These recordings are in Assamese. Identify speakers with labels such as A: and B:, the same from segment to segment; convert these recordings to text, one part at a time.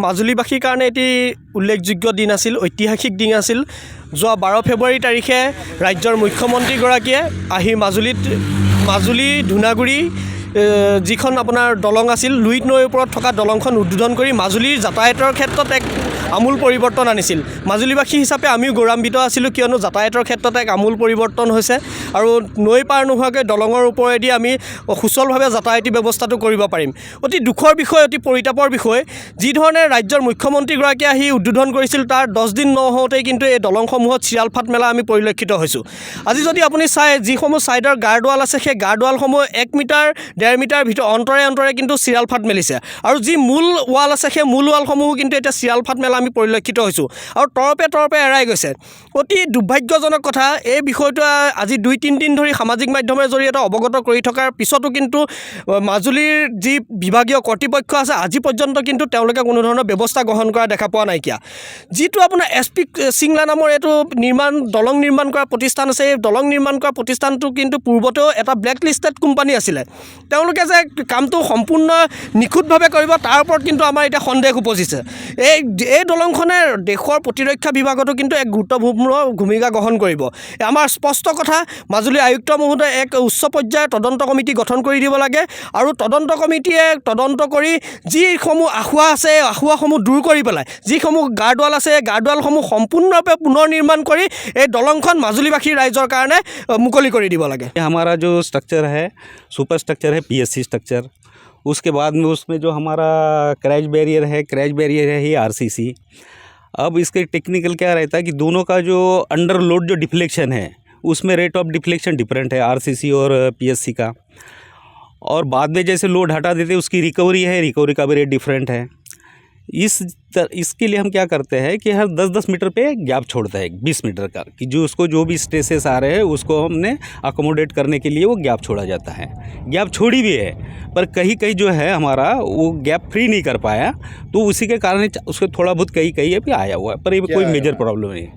A: মাজুলীবাসীৰ কাৰণে এটি উল্লেখযোগ্য দিন আছিল, ঐতিহাসিক দিন আছিল। যোৱা 12 ফেব্ৰুৱাৰী তাৰিখে ৰাজ্যৰ মুখ্যমন্ত্ৰীগৰাকীয়ে আহি মাজুলী ধূনাগুৰি যিখন আপোনাৰ দলং আছিল, লুইত নৈৰ ওপৰত থকা দলংখন উদ্বোধন কৰি মাজুলীৰ যাতায়াতৰ ক্ষেত্ৰত এক আমূল পৰিৱৰ্তন আনিছিল। মাজুলীবাসী হিচাপে আমিও গৌৰৱান্বিত আছিলোঁ, কিয়নো যাতায়াতৰ ক্ষেত্ৰত এক আমূল পৰিৱৰ্তন হৈছে আৰু নৈ পাৰ নোহোৱাকৈ দলঙৰ ওপৰেদি আমি সুচলভাৱে যাতায়াতী ব্যৱস্থাটো কৰিব পাৰিম। অতি দুখৰ বিষয়, অতি পৰিতাপৰ বিষয়, যি ধৰণে ৰাজ্যৰ মুখ্যমন্ত্ৰীগৰাকীয়ে আহি উদ্বোধন কৰিছিল তাৰ 10 দিন নহওঁতেই কিন্তু এই দলংসমূহত চিৰালফাট মেলা আমি পৰিলক্ষিত হৈছোঁ। আজি যদি আপুনি চাই, যিসমূহ ছাইডৰ গাৰ্ডৱাল আছে, সেই গাৰ্ডৱালসমূহ 1 মিটাৰ 1.5 মিটাৰ অন্তৰে অন্তৰে কিন্তু চিৰালফাট মেলিছে আৰু যি মূল ৱাল আছে সেই মূল ৱালসমূহো কিন্তু এতিয়া চিৰালফাট মেলা আমি পৰিলক্ষিত হৈছোঁ আৰু তৰপে এৰাই গৈছে। অতি দুৰ্ভাগ্যজনক কথা। এই বিষয়টো আজি 2-3 দিন ধৰি সামাজিক মাধ্যমৰ জৰিয়তে অৱগত কৰি থকাৰ পিছতো কিন্তু মাজুলীৰ যি বিভাগীয় কৰ্তৃপক্ষ আছে আজি পৰ্যন্ত কিন্তু তেওঁলোকে কোনো ধৰণৰ ব্যৱস্থা গ্ৰহণ কৰা দেখা পোৱা নাইকিয়া। যিটো আপোনাৰ SP চিংলা নামৰ এইটো দলং নিৰ্মাণ কৰা প্ৰতিষ্ঠান আছে, এই দলং নিৰ্মাণ কৰা প্ৰতিষ্ঠানটো কিন্তু পূৰ্বতেও এটা ব্লেক লিষ্টেড কোম্পানী আছিলে। তেওঁলোকে যে কামটো সম্পূৰ্ণ নিখুঁতভাৱে কৰিব তাৰ ওপৰত কিন্তু আমাৰ এতিয়া সন্দেহ উপজিছে। এই দলংখনে দেশৰ প্ৰতিৰক্ষা বিভাগতো কিন্তু এক গুৰুত্বপূৰ্ণ ভূমিকা গ্ৰহণ কৰিব। আমাৰ স্পষ্ট কথা, মাজুলী আয়ুক্ত মহোদয়ে এক উচ্চ পৰ্যায়ৰ তদন্ত কমিটি গঠন কৰি দিব লাগে আৰু তদন্ত কমিটিয়ে তদন্ত কৰি যিসমূহ আঁসুৱা আছে আঁসুৱাসমূহ দূৰ কৰি পেলাই যিসমূহ গাৰ্ডৱাল আছে গাৰ্ডৱালসমূহ সম্পূৰ্ণৰূপে পুনৰ নিৰ্মাণ কৰি এই দলংখন মাজুলীবাসীৰ ৰাইজৰ কাৰণে মুকলি কৰি দিব লাগে।
B: हमारा जो स्ट्रक्चर है सुपर स्ट्रक्चर है PSC स्ट्रक्चर, उसके बाद में उसमें जो हमारा क्रैश बैरियर है ही RCC। अब इसके टेक्निकल क्या रहता है कि दोनों का जो अंडर लोड जो डिफ्लेक्शन है उसमें रेट ऑफ डिफ्लेक्शन डिफरेंट है RCC और PSC का, और बाद में जैसे लोड हटा देते उसकी रिकवरी का भी रेट डिफरेंट है। इसके लिए हम क्या करते हैं कि हर 10-10 मीटर पे गैप छोड़ता है, 20 मीटर का, कि जो भी स्ट्रेसेस आ रहे हैं उसको हमने अकोमोडेट करने के लिए वो गैप छोड़ा जाता है। गैप छोड़ी भी है पर कहीं जो है हमारा वो गैप फ्री नहीं कर पाया, तो उसी के कारण उसको थोड़ा बहुत कहीं अभी आया हुआ है, पर ये कोई मेजर प्रॉब्लम नहीं।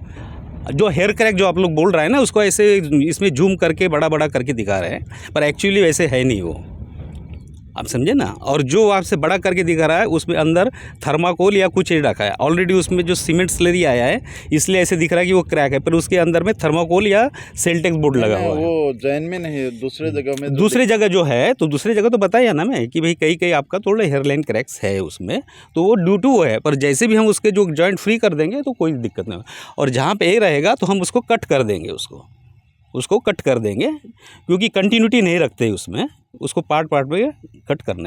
B: जो हेयर क्रैक जो आप लोग बोल रहे हैं ना, उसको ऐसे इसमें जूम करके बड़ा करके दिखा रहे हैं, पर एक्चुअली वैसे है नहीं वो, आप समझे ना। और जो आपसे बड़ा करके दिखा रहा है उसमें अंदर थर्माकोल या कुछ रखा है ऑलरेडी, उसमें जो सीमेंट स्लरी आया है इसलिए ऐसे दिख रहा है कि वो क्रैक है, पर उसके अंदर में थर्माकोल या सेल्टेक्स बोर्ड लगा हुआ है।
C: वो जैन में नहीं, दूसरे जगह में,
B: दूसरी जगह जो है, तो दूसरी जगह तो बताया ना मैं कि भाई कहीं आपका थोड़ा हेयरलाइन क्रैक्स है उसमें, तो वो ड्यू टू है, पर जैसे भी हम उसके जो जॉइंट फ्री कर देंगे तो कोई दिक्कत नहीं होगा। और जहाँ पे ये रहेगा तो हम उसको कट कर देंगे, उसको कट कर देंगे, क्योंकि कंटिन्यूटी नहीं रखते उसमें, उसको पार्ट में कट करना है।